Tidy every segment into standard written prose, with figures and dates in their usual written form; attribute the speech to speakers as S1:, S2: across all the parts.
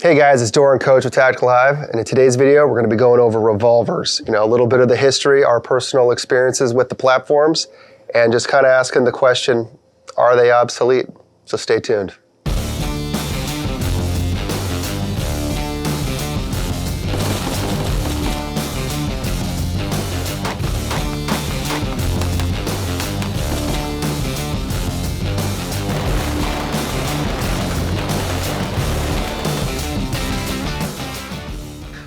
S1: Hey guys, it's Dorr and Coch with Tactical Hyve, and in today's video we're going to be going over revolvers. You know, a little bit of the history, our personal experiences with the platforms, and just kind of asking the question, are they obsolete? So stay tuned.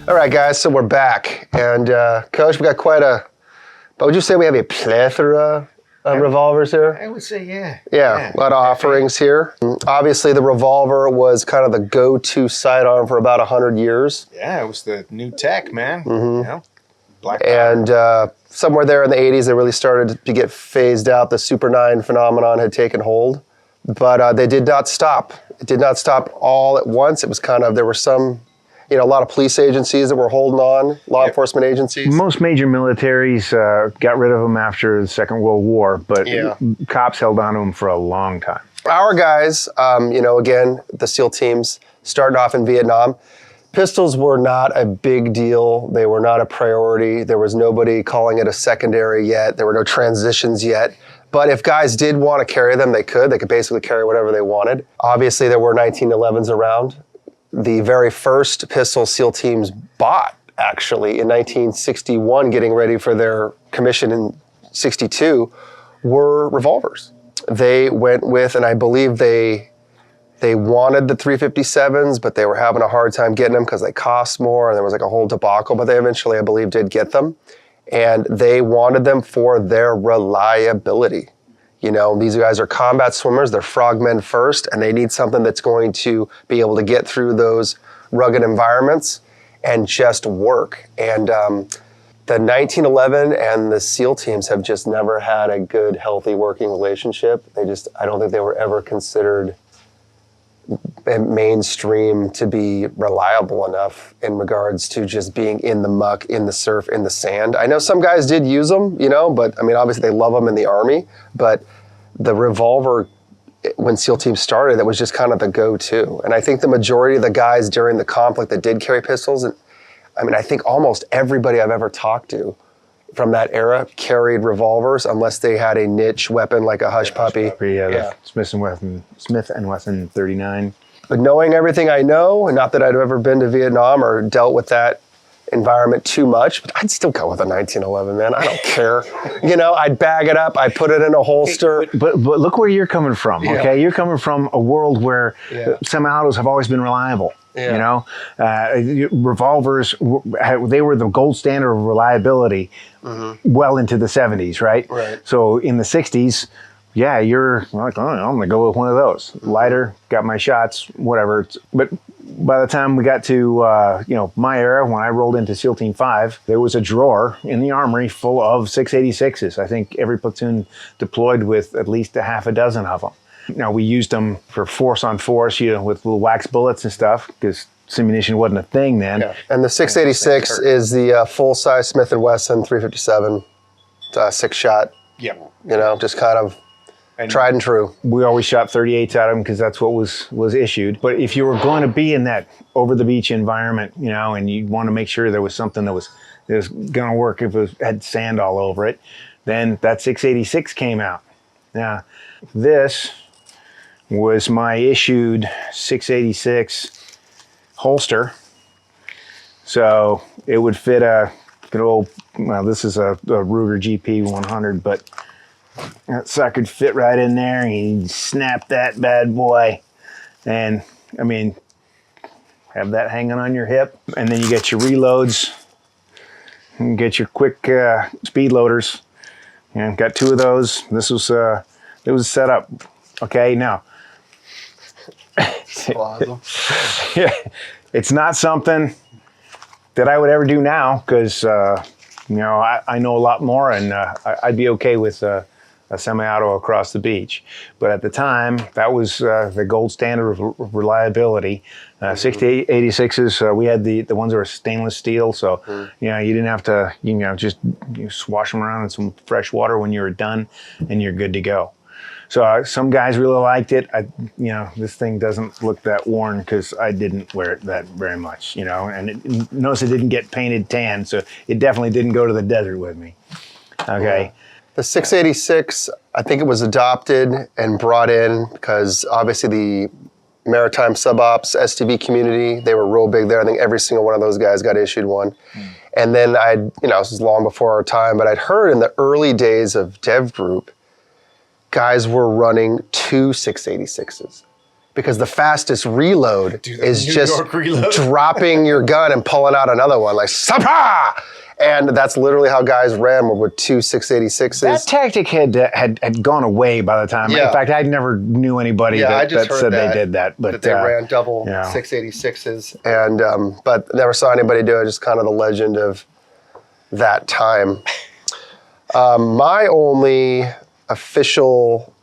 S1: All right, guys, so we're back. And Coach, we got quite a, but would you say we have a plethora of revolvers here?
S2: I would say, yeah.
S1: Yeah, a lot of offerings here. Obviously, the revolver was kind of the go-to sidearm for about 100 years.
S2: Yeah, it was the new tech, man.
S1: Mm-hmm.
S2: You know? Black
S1: and somewhere there in the 80s, they really started to get phased out. The Super 9 phenomenon had taken hold. But they did not stop. It did not stop all at once. It was kind of, there were some, you know, a lot of police agencies that were holding on, law enforcement agencies.
S3: Most major militaries got rid of them after the Second World War, but cops held on to them for a long time.
S1: Our guys, you know, again, the SEAL teams starting off in Vietnam, pistols were not a big deal. They were not a priority. There was nobody calling it a secondary yet. There were no transitions yet. But if guys did want to carry them, they could. They could basically carry whatever they wanted. Obviously, there were 1911s around. The very first pistol SEAL teams bought, actually, in 1961, getting ready for their commission in 62, were revolvers. They went with, and I believe they wanted the 357s, but they were having a hard time getting them because they cost more, and there was like a whole debacle, but they eventually, I believe, did get them. And they wanted them for their reliability. You know, these guys are combat swimmers, they're frogmen first, and they need something that's going to be able to get through those rugged environments and just work. And the 1911 and the SEAL teams have just never had a good, healthy working relationship. I don't think they were ever considered mainstream to be reliable enough in regards to just being in the muck, in the surf, in the sand. I know some guys did use them, you know, but I mean, obviously they love them in the Army, but the revolver, when SEAL teams started, that was just kind of the go-to. And I think the majority of the guys during the conflict that did carry pistols, and I mean, I think almost everybody I've ever talked to from that era carried revolvers, unless they had a niche weapon like a hush puppy.
S3: Yeah. Smith and Wesson 39.
S1: But knowing everything I know, and not that I'd ever been to Vietnam or dealt with that environment too much, but I'd still go with a 1911, man. I don't care. You know, I'd bag it up, I'd put it in a holster.
S3: But look where you're coming from, okay? You're coming from a world where semi-autos have always been reliable. You know, revolvers, they were the gold standard of reliability well into the 70s, right? So in the 60s, yeah, you're like, oh, I'm gonna go with one of those. Lighter, got my shots, whatever. But by the time we got to, you know, my era, when I rolled into SEAL Team 5, there was a drawer in the armory full of 686s. I think every platoon deployed with at least a half a dozen of them. Now, we used them for force on force, you know, with little wax bullets and stuff, because simunition wasn't a thing then.
S1: Yeah. And the 686 is the full-size Smith & Wesson 357, 6-shot.
S2: Yep.
S1: You know, just kind of tried and true.
S3: We always shot 38s at them because that's what was issued. But if you were going to be in that over-the-beach environment, you know, and you want to make sure there was something that was going to work if it had sand all over it, then that 686 came out. Now, this was my issued 686 holster. So it would fit a good old, well, this is a Ruger GP 100, but that sucker could fit right in there, and you snap that bad boy. And I mean, have that hanging on your hip. And then you get your reloads, and get your quick speed loaders. And got 2 of those. This was, it was set up. Okay, now.
S1: So awesome.
S3: Yeah, it's not something that I would ever do now because, you know, I know a lot more, and I'd be okay with a semi-auto across the beach. But at the time, that was the gold standard of reliability. 686s, we had the ones that were stainless steel, so you know, you didn't have to, you know, just swash them around in some fresh water when you were done, and you're good to go. So some guys really liked it. This thing doesn't look that worn because I didn't wear it that very much, and notice it didn't get painted tan, so it definitely didn't go to the desert with me. Okay.
S1: Yeah. The 686, I think it was adopted and brought in because obviously the maritime sub-ops STV community, they were real big there. I think every single one of those guys got issued one. And then this was long before our time, but I'd heard in the early days of Dev Group, guys were running 2 686s because the fastest reload is just dropping your gun and pulling out another one like Sapa! And that's literally how guys ran with 2 686s.
S3: That tactic had gone away by the time.
S1: Yeah.
S3: In fact, I never knew anybody that said they did that. But
S1: that they ran double 686s, and but never saw anybody do it. Just kind of the legend of that time. My only official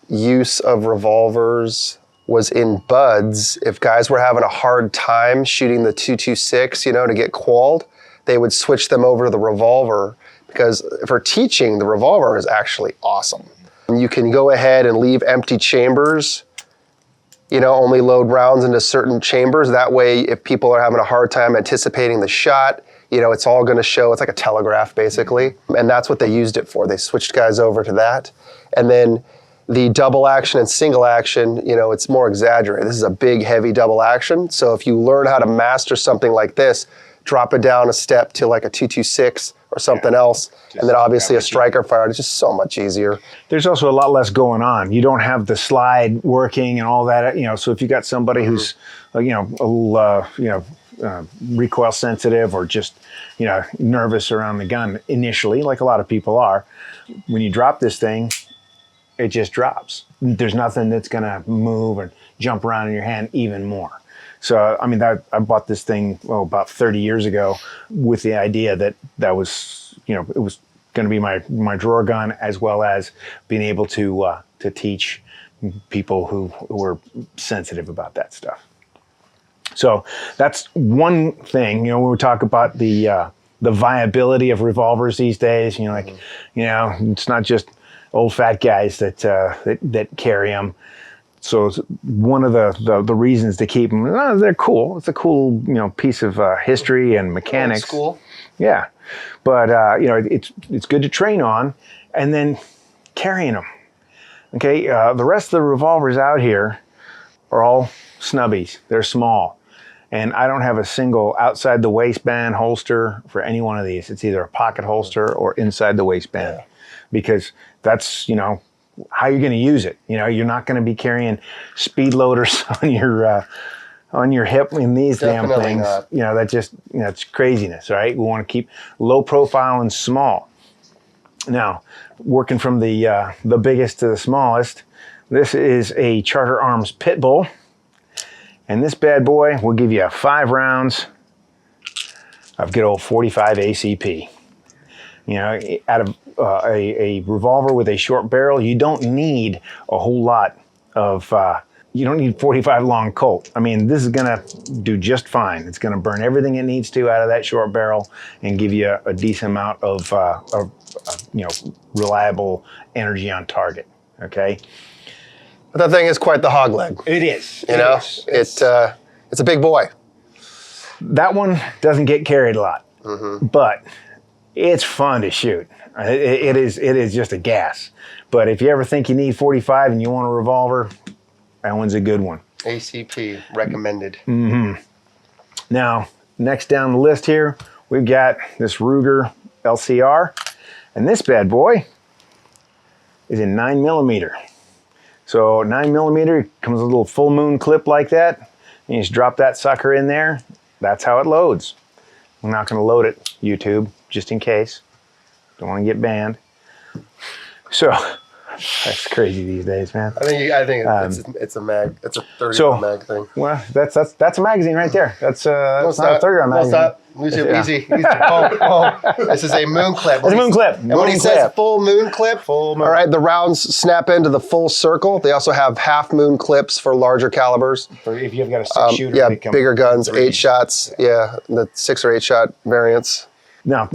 S1: use of revolvers was in buds. If guys were having a hard time shooting the 226, to get qualled, they would switch them over to the revolver because for teaching, the revolver is actually awesome. You can go ahead and leave empty chambers, only load rounds into certain chambers. That way, if people are having a hard time anticipating the shot, it's all gonna show. It's like a telegraph, basically. And that's what they used it for. They switched guys over to that. And then the double action and single action, it's more exaggerated. This is a big, heavy double action. So if you learn how to master something like this, drop it down a step to like a 226 or something else, and then obviously a striker fire. It's just so much easier.
S3: There's also a lot less going on. You don't have the slide working and all that. So if you got somebody who's, a little, recoil sensitive or just, nervous around the gun initially, like a lot of people are, when you drop this thing, it just drops. There's nothing that's gonna move or jump around in your hand even more. So, I bought this thing, about 30 years ago with the idea that was, it was going to be my drawer gun as well as being able to teach people who were sensitive about that stuff. So that's one thing, when we talk about the viability of revolvers these days, it's not just old fat guys that carry them. So it's one of the reasons to keep them. They're cool. It's a cool piece of history and mechanics.
S1: Old school.
S3: Yeah, but it's good to train on, and then carrying them. Okay, the rest of the revolvers out here are all snubbies. They're small, and I don't have a single outside the waistband holster for any one of these. It's either a pocket holster or inside the waistband, because that's how you're going to use it. You're not going to be carrying speed loaders on your hip in these
S1: Definitely
S3: damn things.
S1: not.
S3: That just it's craziness, right? We want to keep low profile and small. Now, working from the biggest to the smallest, this is a Charter Arms Pit Bull, and this bad boy will give you 5 rounds of good old 45 ACP. Out of a revolver with a short barrel, you don't need a whole lot of, you don't need 45 long Colt. This is gonna do just fine. It's gonna burn everything it needs to out of that short barrel and give you a decent amount of reliable energy on target, okay?
S1: But that thing is quite the hog leg.
S3: It is.
S1: It's a big boy.
S3: That one doesn't get carried a lot, but it's fun to shoot. It is just a gas. But if you ever think you need 45 and you want a revolver, that one's a good one.
S1: ACP recommended.
S3: Now, next down the list here, we've got this Ruger LCR, and this bad boy is in 9mm. So 9mm comes with a little full moon clip like that, and you just drop that sucker in there. That's how it loads. I'm not going to load it, YouTube, just in case. Don't want to get banned. So that's crazy these days, man.
S1: I think it's a mag. It's a 30 mag thing.
S3: Well, that's a magazine right there. That's not a 30 magazine.
S1: Easy. Whoa. This is a moon clip.
S3: It's a moon clip.
S1: And when he says full moon clip, all right, the rounds snap into the full circle. They also have half moon clips for larger calibers.
S3: If you've got a 6-shooter.
S1: Yeah, bigger guns, 8 shots. Yeah, the 6 or 8 shot variants.
S3: Now,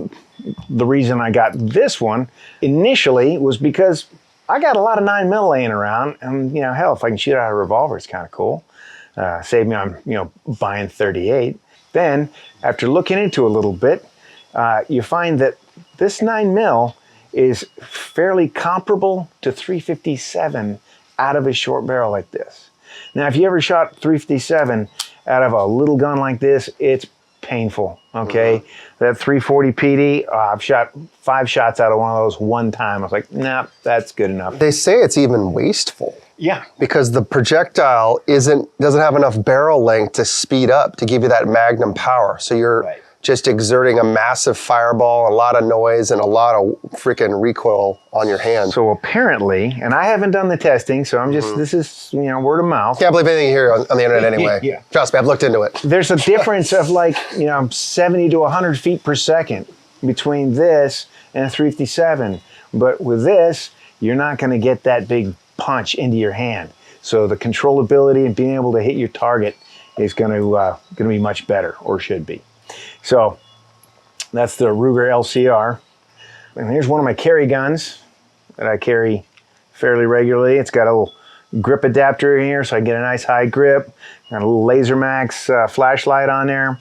S3: the reason I got this one initially was because I got a lot of 9mm laying around, and you know, hell, if I can shoot out a revolver, it's kind of cool. Save me on, you know, buying 38. Then, after looking into it a little bit, you find that this 9mm is fairly comparable to 357 out of a short barrel like this. Now, if you ever shot 357 out of a little gun like this, it's painful, okay? That 340 PD, I've shot 5 shots out of one of those one time. I was like, nah, that's good enough.
S1: They say it's even wasteful.
S3: Yeah.
S1: Because the projectile doesn't have enough barrel length to speed up to give you that magnum power. So you're just exerting a massive fireball, a lot of noise, and a lot of freaking recoil on your hand.
S3: So apparently, and I haven't done the testing, so I'm just, this is, you know, word of mouth.
S1: Can't believe anything you hear on the internet anyway.
S3: Yeah.
S1: Trust me, I've looked into it.
S3: There's a difference of like, you know, 70 to 100 feet per second between this and a 357. But with this, you're not going to get that big punch into your hand. So the controllability and being able to hit your target is going to be much better, or should be. So that's the Ruger LCR. And here's one of my carry guns that I carry fairly regularly. It's got a little grip adapter in here so I get a nice high grip. Got a little Laser Max flashlight on there,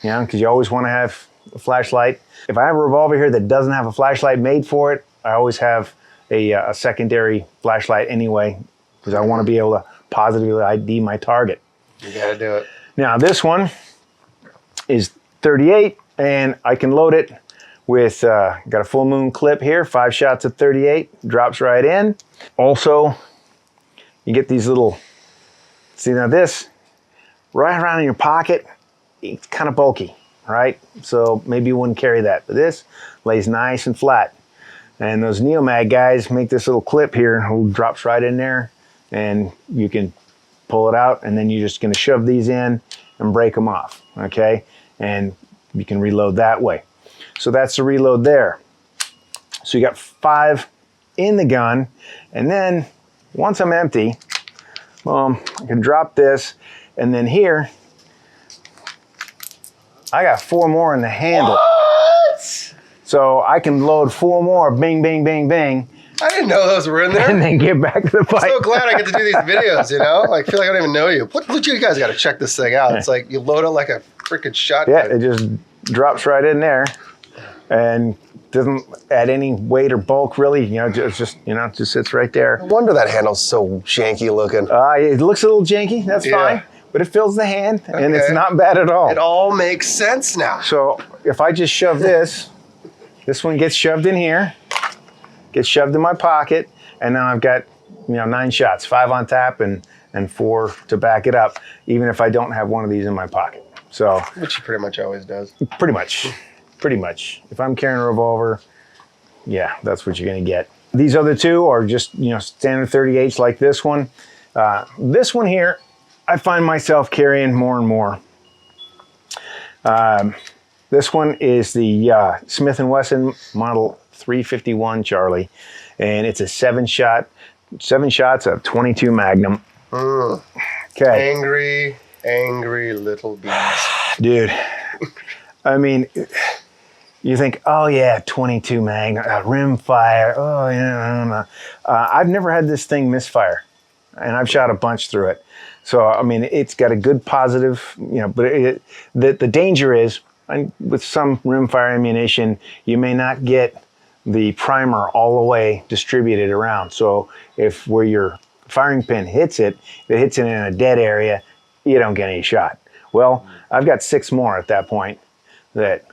S3: you know, because you always want to have a flashlight. If I have a revolver here that doesn't have a flashlight made for it, I always have a secondary flashlight anyway, because I want to be able to positively ID my target.
S2: You gotta do it.
S3: Now this one is 38, and I can load it with, got a full moon clip here, 5 shots of 38, drops right in. Also, you get these little, see now this, right around in your pocket, it's kind of bulky, right? So maybe you wouldn't carry that, but this lays nice and flat. And those Neomag guys make this little clip here, it drops right in there, and you can pull it out, and then you're just gonna shove these in and break them off, okay? And you can reload that way. So that's the reload there. So you got 5 in the gun, and then once I'm empty, I can drop this, and then here, I got 4 more in the handle.
S1: What?
S3: So I can load 4 more, bing, bing, bing, bing.
S1: I didn't know those were in there.
S3: And then get back to the fight.
S1: I'm so glad I get to do these videos, you know? Like, I feel like I don't even know you. What you guys got to check this thing out. It's like you load it like a freaking shotgun.
S3: Yeah, it just drops right in there and doesn't add any weight or bulk really. You know, just just sits right there.
S1: No wonder that handle's so janky looking.
S3: It looks a little janky, that's fine. But it fills the hand, and it's not bad at all.
S1: It all makes sense now.
S3: So if I just shove this, this one gets shoved in here, gets shoved in my pocket, and now I've got 9 shots, 5 on tap and 4 to back it up, even if I don't have one of these in my pocket. So
S1: Which he pretty much always does.
S3: pretty much. If I'm carrying a revolver, yeah, that's what you're gonna get. These other 2 are just standard 38s like this one. This one here, I find myself carrying more and more. This one is the Smith & Wesson Model 351 Charlie, and it's a 7 shots of 22 Magnum. Okay.
S1: Angry little bees.
S3: Dude, I mean, you think, oh yeah, 22 Magnum, rim fire, oh yeah, I don't know. I've never had this thing misfire, and I've shot a bunch through it. So, I mean, it's got a good positive, but the danger is, with some rimfire ammunition, you may not get the primer all the way distributed around. So if where your firing pin hits it, if it hits it in a dead area, you don't get any shot. Well, I've got 6 more at that point that,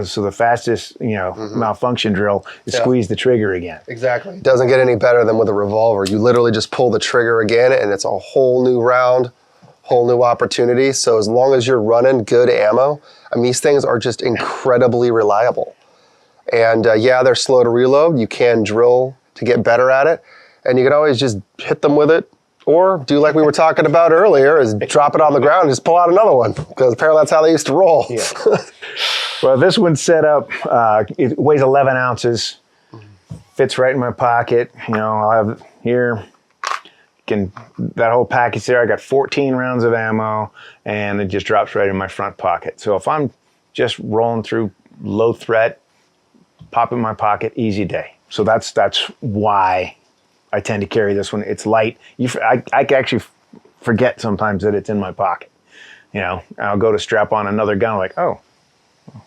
S3: so the fastest, malfunction drill is squeeze the trigger again.
S1: Exactly. It doesn't get any better than with a revolver. You literally just pull the trigger again and it's a whole new round, whole new opportunity. So as long as you're running good ammo, these things are just incredibly reliable. And yeah, they're slow to reload. You can drill to get better at it. And you can always just hit them with it, or do like we were talking about earlier, is drop it on the ground and just pull out another one. Because apparently that's how they used to roll.
S3: Yeah. Well, this one's set up, it weighs 11 ounces, fits right in my pocket. I'll have here, that whole package there, I got 14 rounds of ammo, and it just drops right in my front pocket. So if I'm just rolling through low threat, pop in my pocket, easy day. So that's why I tend to carry this one. It's light. I actually forget sometimes that it's in my pocket. You know, I'll go to strap on another gun, like, oh,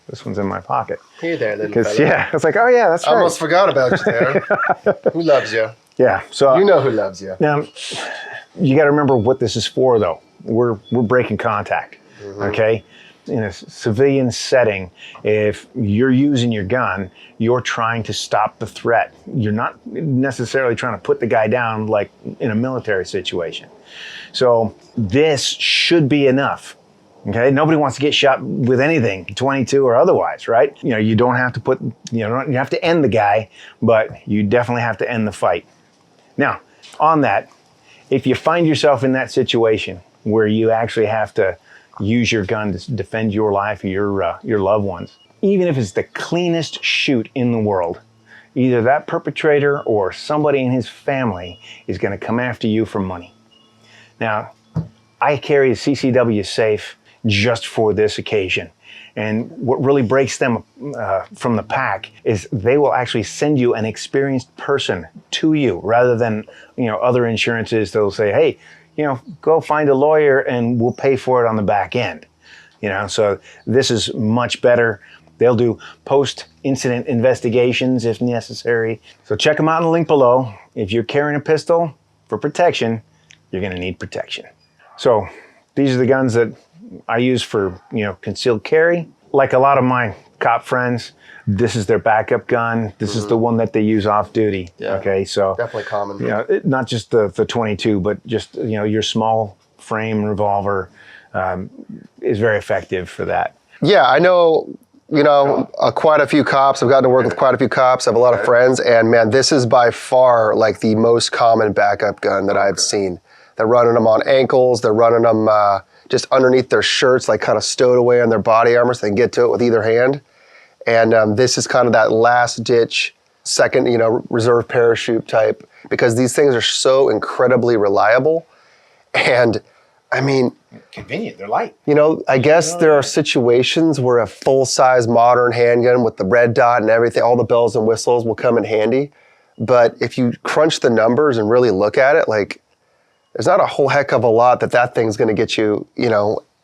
S3: this one's in my pocket.
S1: Hey there, little
S3: Because
S1: fella.
S3: yeah, it's like, oh yeah, that's
S1: I
S3: right.
S1: almost forgot about you there. Who loves you?
S3: Yeah. So
S1: You know who loves you.
S3: now you got to remember what this is for, though. We're breaking contact. Okay. In a civilian setting, if you're using your gun, you're trying to stop the threat. You're not necessarily trying to put the guy down like in a military situation. So this should be enough. Okay, nobody wants to get shot with anything, 22 or otherwise, right? You know, you don't have to put, you have to end the guy, but you definitely have to end the fight. Now, on that, if you find yourself in that situation where you actually have to use your gun to defend your life or your loved ones, even if it's the cleanest shoot in the world, either that perpetrator or somebody in his family is going to come after you for money. Now, I carry a CCW safe just for this occasion. And what really breaks them from the pack is they will actually send you an experienced person to you rather than, other insurances. They'll say, hey, go find a lawyer and we'll pay for it on the back end. So this is much better. They'll do post-incident investigations if necessary. So check them out in the link below. If you're carrying a pistol for protection, you're gonna need protection. So these are the guns that I use for, concealed carry. Like a lot of my cop friends, this is their backup gun. This is the one that they use off duty.
S1: Yeah.
S3: Okay, so
S1: Definitely common.
S3: not just the 22, but just your small frame revolver is very effective for that.
S1: Yeah, I know. Quite a few cops. I've gotten to work with quite a few cops. I have a lot of friends, and man, this is by far like the most common backup gun that I've seen. They're running them on ankles. They're running them just underneath their shirts, like kind of stowed away on their body armor so they can get to it with either hand. And this is kind of that last ditch, second, reserve parachute type, because these things are so incredibly reliable. And I mean,
S2: Convenient. They're light.
S1: I guess there are situations where a full-size modern handgun with the red dot and everything, all the bells and whistles will come in handy. But if you crunch the numbers and really look at it, like, there's not a whole heck of a lot that thing's going to get you,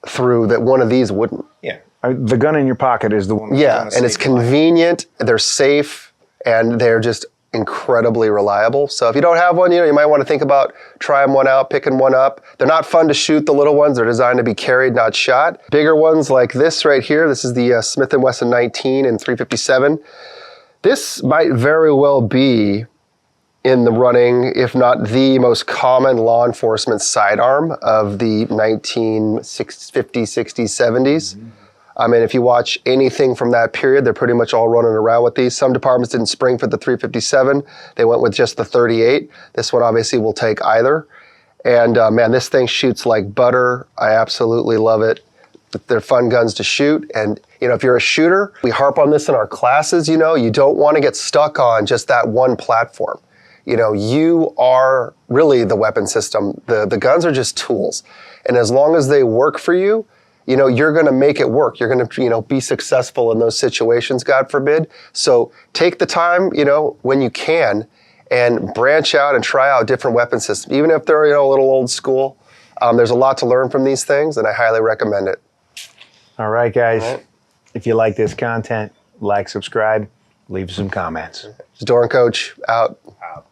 S1: through that one of these wouldn't.
S2: Yeah.
S3: The gun in your pocket is the one.
S1: Yeah, and it's convenient, they're safe, and they're just incredibly reliable. So if you don't have one, you might want to think about trying one out, picking one up. They're not fun to shoot, the little ones. They're designed to be carried, not shot. Bigger ones like this right here, this is the Smith & Wesson 19 and 357. This might very well be in the running, if not the most common law enforcement sidearm of the 1950s, 60s, 70s. I mean, if you watch anything from that period, they're pretty much all running around with these. Some departments didn't spring for the 357. They went with just the 38. This one obviously will take either. And man, this thing shoots like butter. I absolutely love it. They're fun guns to shoot. And if you're a shooter, we harp on this in our classes, you don't want to get stuck on just that one platform. You are really the weapon system. The guns are just tools. And as long as they work for you, you're going to make it work. You're going to, be successful in those situations, God forbid. So take the time, when you can, and branch out and try out different weapon systems. Even if they're, a little old school, there's a lot to learn from these things, and I highly recommend it.
S3: All right, guys. If you like this content, like, subscribe, leave some comments.
S1: Dorr and Coach, out.
S2: Out.